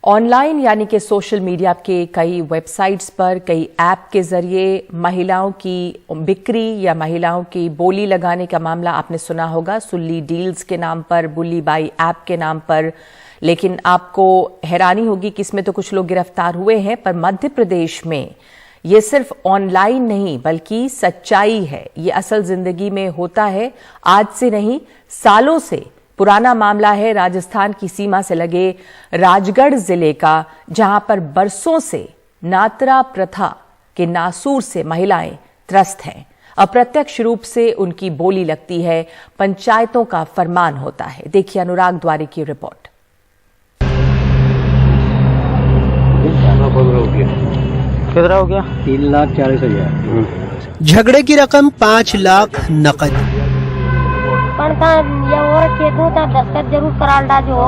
Online यानी कि social media के कई वेबसाइट्स पर कई ऐप के जरिए महिलाओं की बिक्री या महिलाओं की बोली लगाने का मामला आपने सुना होगा। सुल्ली डील्स के नाम पर, बुल्ली बाई ऐप के नाम पर। लेकिन आपको हैरानी होगी कि इसमें तो कुछ लोग गिरफ्तार हुए हैं, पर मध्य प्रदेश में ये सिर्फ ऑनलाइन नहीं बल्कि सच्चाई है। ये असल जिंदगी में होता है, आज से नहीं सालों से पुराना मामला है। राजस्थान की सीमा से लगे राजगढ़ जिले का, जहां पर बरसों से नात्रा प्रथा के नासूर से महिलाएं त्रस्त हैं। अप्रत्यक्ष रूप से उनकी बोली लगती है, पंचायतों का फरमान होता है। देखिए अनुराग द्वारी की रिपोर्ट। कितना हो गया? 3,40,000। झगड़े की रकम 5 लाख नकद। दस्तखत जरूर करा डालो।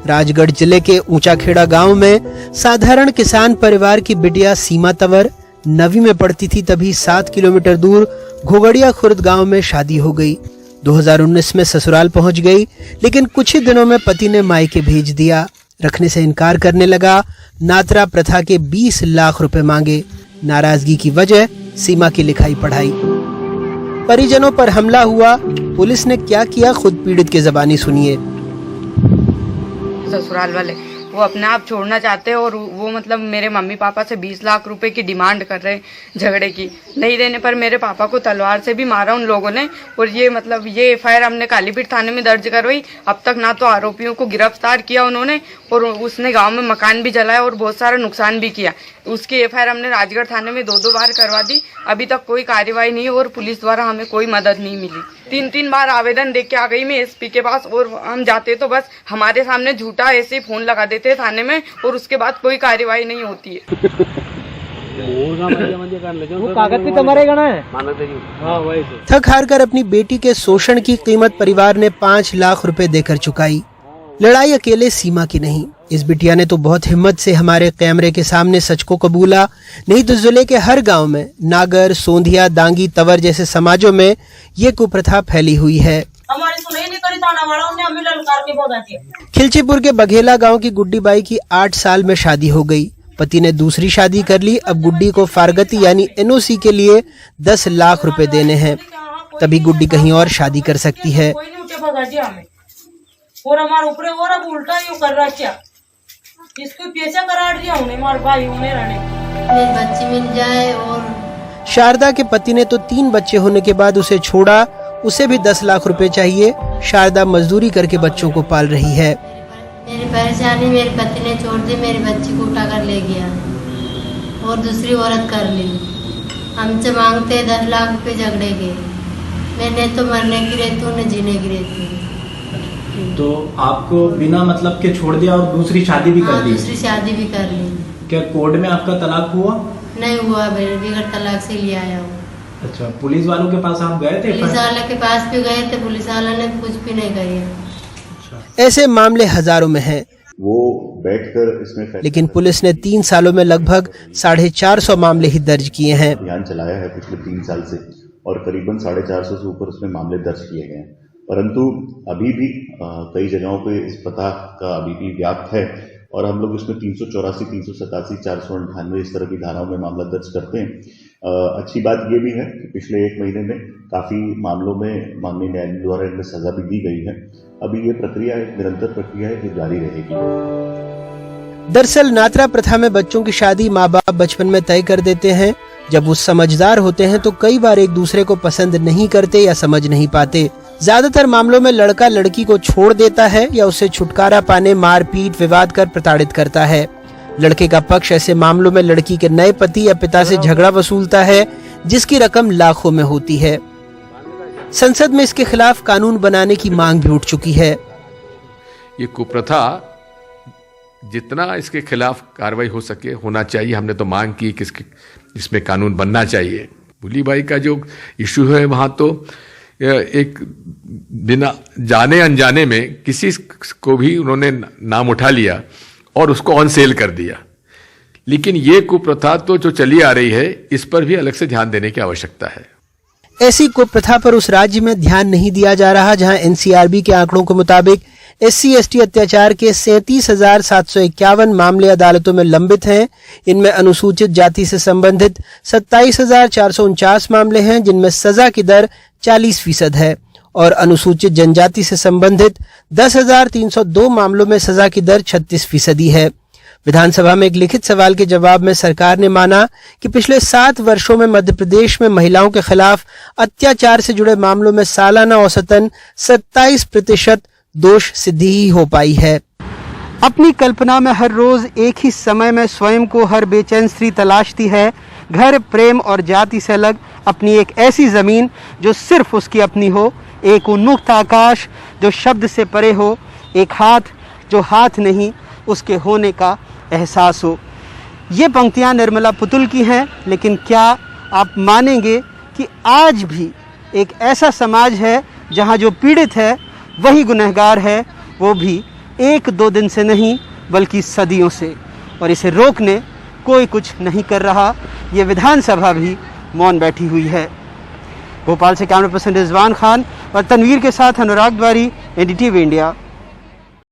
राजगढ़ जिले के ऊंचाखेड़ा गांव में साधारण किसान परिवार की बिटिया सीमा तंवर 9वीं में पढ़ती थी, तभी 7 किलोमीटर दूर घोगड़िया खुर्द गांव में शादी हो गई। 2019 में ससुराल पहुंच गई, लेकिन कुछ ही दिनों में पति ने मायके भेज दिया। रखने से इनकार करने लगा। नात्रा प्रथा के 20 लाख रुपए मांगे। नाराजगी की वजह सीमा की लिखाई पढ़ाई। परिजनों पर हमला हुआ। पुलिस ने क्या किया, खुद पीड़ित की ज़बानी सुनिए। ससुराल वाले वो अपने आप छोड़ना चाहते हैं और वो मतलब मेरे मम्मी पापा से 20 लाख रुपए की डिमांड कर रहे हैं झगड़े की। नहीं देने पर मेरे पापा को तलवार से भी मारा उन लोगों ने। और ये मतलब ये एफआईआर हमने कालीपीठ थाने में दर्ज करवाई। अब तक ना तो आरोपियों को गिरफ्तार किया उन्होंने, और उसने गांव में मकान भी जलाया और बहुत सारा नुकसान भी किया। उसकी एफआईआर हमने राजगढ़ थाने में 2-2 बार करवा दी। अभी तक कोई कार्रवाई नहीं और पुलिस द्वारा हमें कोई मदद नहीं मिली। 3-3 बार आवेदन दे के आ गई मैं एसपी के पास, और हम जाते तो बस हमारे सामने झूठा ऐसे फोन लगा देते हैं थाने में, और उसके बाद कोई कार्रवाई नहीं होती है। वो कागज पे तुम्हारे गणा है। थक हार कर अपनी बेटी के शोषण की कीमत परिवार ने 5 लाख रुपए देकर चुकाई। लड़ाई अकेले सीमा की नहीं, इस बिटिया ने तो बहुत हिम्मत से हमारे कैमरे के सामने सच को कबूला। नहीं तो जिले के हर गांव में नागर, सोंधिया, दांगी, तंवर जैसे समाजों में ये कुप्रथा फैली हुई है। खिलचीपुर के बघेला गांव की गुड्डी बाई की 8 साल में शादी हो गई। पति ने दूसरी शादी कर ली। अब गुड्डी को फारगती यानी एनओसी के लिए 10 लाख रुपए देने हैं, तभी गुड्डी कहीं और शादी कर सकती है। और हमारे ऊपर और अब उल्टा यूं कर रहा क्या, इसको पैसा करा दिया उन्हें, हमारे भाई उन्हें रहने बच्ची मिल जाए। और शारदा के पति ने तो 3 बच्चे होने के बाद उसे छोड़ा। उसे भी 10 लाख रुपए चाहिए। शारदा मजदूरी करके बच्चों को पाल रही है। मेरी परेशानी मेरे पति ने छोड़ दी, मेरी बच्ची को उठा कर ले गया और दूसरी औरत कर ली। हमसे मांगते 10 लाख रुपए झगड़े के। मैंने तो मरने की रहती, उन्हें जीने की रहती। तो आपको बिना मतलब के छोड़ दिया और दूसरी शादी भी कर दी? दूसरी शादी भी कर ली। क्या कोर्ट में आपका तलाक हुआ? नहीं हुआ, बगैर तलाक से ले आया हूँ। अच्छा, पुलिस वालों के पास आप गए थे? पुलिस वाले के पास भी गए थे, पुलिस वाला ने कुछ भी नहीं किया। ऐसे मामले हजारों में हैं। वो बैठकर इसमें, लेकिन पुलिस ने 3 सालों में लगभग 450 मामले ही दर्ज किए हैं। अभियान चलाया है पिछले 3 साल से, और करीबन 450 से ऊपर उसमें मामले दर्ज किए गए हैं। परंतु अभी भी कई जगहों पे इस प्रथा का अभी भी व्याप्त है, और हम लोग इसमें 384, 387, 498 इस तरह की धाराओं में मामला दर्ज करते हैं। अच्छी बात ये भी है कि पिछले 1 महीने में काफी मामलों में माननीय न्यायालय द्वारा इनमें सजा भी दी गई है। अभी ये प्रक्रिया एक निरंतर प्रक्रिया है जो जारी रहेगी। दरअसल नात्रा प्रथा में बच्चों की शादी माँ बाप बचपन में तय कर देते हैं। जब वो समझदार होते हैं तो कई बार एक दूसरे को पसंद नहीं करते या समझ नहीं पाते। ज्यादातर मामलों में लड़का लड़की को छोड़ देता है या उससे छुटकारा पाने मारपीट विवाद कर प्रताड़ित करता है। लड़के का पक्ष ऐसे मामलों में लड़की के नए पति या पिता से झगड़ा वसूलता है, जिसकी रकम लाखों में होती है। संसद में इसके खिलाफ कानून बनाने की मांग भी उठ चुकी है। ये कुप्रथा जितना इसके खिलाफ कार्रवाई हो सके होना चाहिए। हमने तो मांग की कि इसमें कानून बनना चाहिए। बुल्ली बाई का जो इशू है, वहां तो एक बिना जाने अनजाने में किसी को भी उन्होंने नाम उठा लिया और उसको ऑन सेल कर दिया। लेकिन ये कुप्रथा तो जो चली आ रही है, इस पर भी अलग से ध्यान देने की आवश्यकता है। ऐसी कुप्रथा पर उस राज्य में ध्यान नहीं दिया जा रहा जहां एनसीआरबी के आंकड़ों के मुताबिक SC/ST अत्याचार के 37,751 मामले अदालतों में लंबित हैं। इनमें अनुसूचित जाति से संबंधित 27,449 मामले हैं जिनमें सजा की दर 40% है और अनुसूचित जनजाति से संबंधित 10,302 मामलों में सजा की दर 36% है। विधानसभा में एक लिखित सवाल के जवाब में सरकार ने माना कि पिछले 7 वर्षों में मध्य प्रदेश में महिलाओं के खिलाफ अत्याचार से जुड़े मामलों में सालाना औसतन 27% दोष सिद्धि ही हो पाई है। अपनी कल्पना में हर रोज एक ही समय में स्वयं को हर बेचैन स्त्री तलाशती है घर, प्रेम और जाति से अलग अपनी एक ऐसी जमीन जो सिर्फ उसकी अपनी हो, एक उन्मुक्त आकाश जो शब्द से परे हो, एक हाथ जो हाथ नहीं उसके होने का एहसास हो। ये पंक्तियाँ निर्मला पुतुल की हैं, लेकिन क्या आप मानेंगे कि आज भी एक ऐसा समाज है जहाँ जो पीड़ित है वही गुनहगार है, वो भी 1-2 दिन से नहीं बल्कि सदियों से, और इसे रोकने कोई कुछ नहीं कर रहा। ये विधानसभा भी मौन बैठी हुई है। भोपाल से कैमरा पर्सन रिजवान खान और तनवीर के साथ अनुराग द्वारी, NDTV इंडिया।